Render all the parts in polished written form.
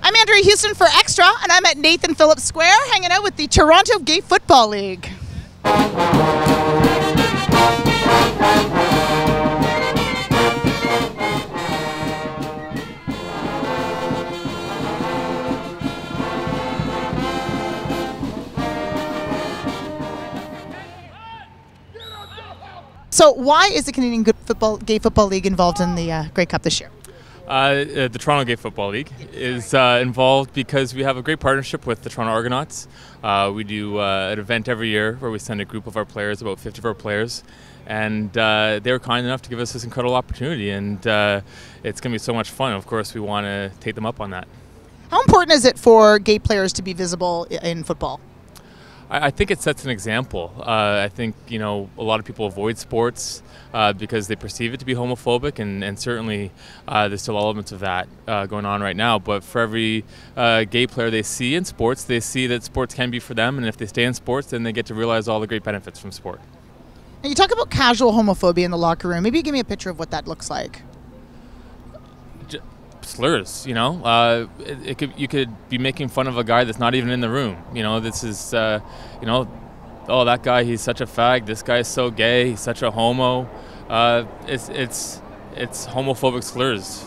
I'm Andrea Houston for Extra, and I'm at Nathan Phillips Square hanging out with the Toronto Gay Football League. So why is the Canadian Gay Football League involved in the Grey Cup this year? The Toronto Gay Football League is involved because we have a great partnership with the Toronto Argonauts. We do an event every year where we send a group of our players, about 50 of our players, and they were kind enough to give us this incredible opportunity, and it's going to be so much fun. Of course, we want to take them up on that. How important is it for gay players to be visible in football? I think it sets an example. I think, a lot of people avoid sports because they perceive it to be homophobic, and certainly there's still elements of that going on right now. But for every gay player they see in sports, they see that sports can be for them, and if they stay in sports, then they get to realize all the great benefits from sport. And you talk about casual homophobia in the locker room. Maybe you give me a picture of what that looks like. Slurs, you could be making fun of a guy that's not even in the room. This is, oh, that guy, he's such a fag. This guy is so gay. He's such a homo. It's homophobic slurs.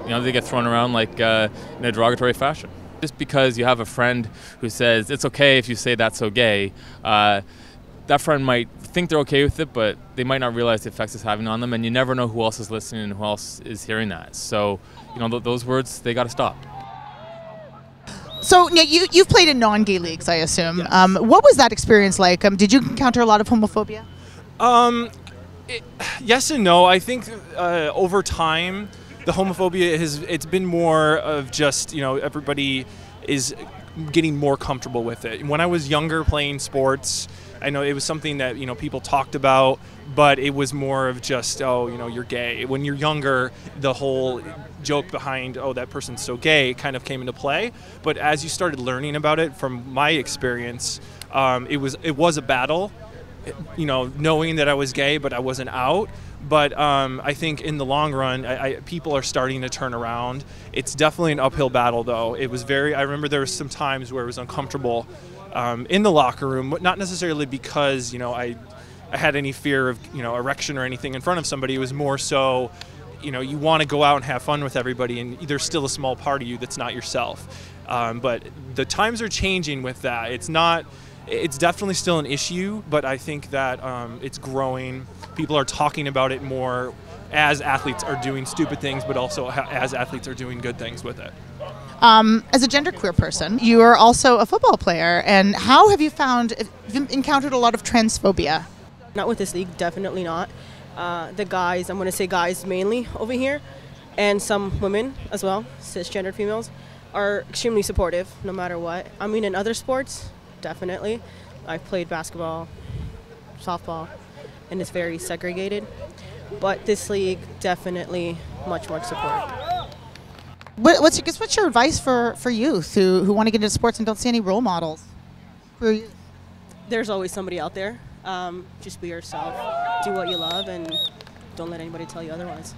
They get thrown around like in a derogatory fashion. Just because you have a friend who says it's okay if you say that's so gay, that friend might think they're okay with it, but they might not realize the effects it's having on them, and you never know who else is listening and who else is hearing that. So, those words, they got to stop. So, you've played in non-gay leagues, I assume. Yes. What was that experience like? Did you encounter a lot of homophobia? Yes and no. I think over time, the homophobia it's been more of just, everybody is getting more comfortable with it. When I was younger playing sports, I know it was something that people talked about, but it was more of just, oh, you're gay. When you're younger, the whole joke behind, oh, that person's so gay, kind of came into play. But as you started learning about it, from my experience, it was a battle, knowing that I was gay, but I wasn't out. But I think in the long run, people are starting to turn around. It's definitely an uphill battle, though. I remember there was some times where it was uncomfortable in the locker room, not necessarily because I had any fear of erection or anything in front of somebody. It was more so, you want to go out and have fun with everybody, and there's still a small part of you that's not yourself. But the times are changing with that. It's definitely still an issue, but I think that it's growing. People are talking about it more as athletes are doing stupid things, but also as athletes are doing good things with it. As a genderqueer person, you are also a football player, and how have you encountered a lot of transphobia? Not with this league, definitely not. The guys, I'm going to say guys mainly over here, and some women as well, cisgendered females, are extremely supportive no matter what. I mean, in other sports, definitely. I've played basketball, softball, and it's very segregated. But this league, definitely much more support. What's your advice for youth who want to get into sports and don't see any role models for youth? There's always somebody out there. Just be yourself. Do what you love and don't let anybody tell you otherwise.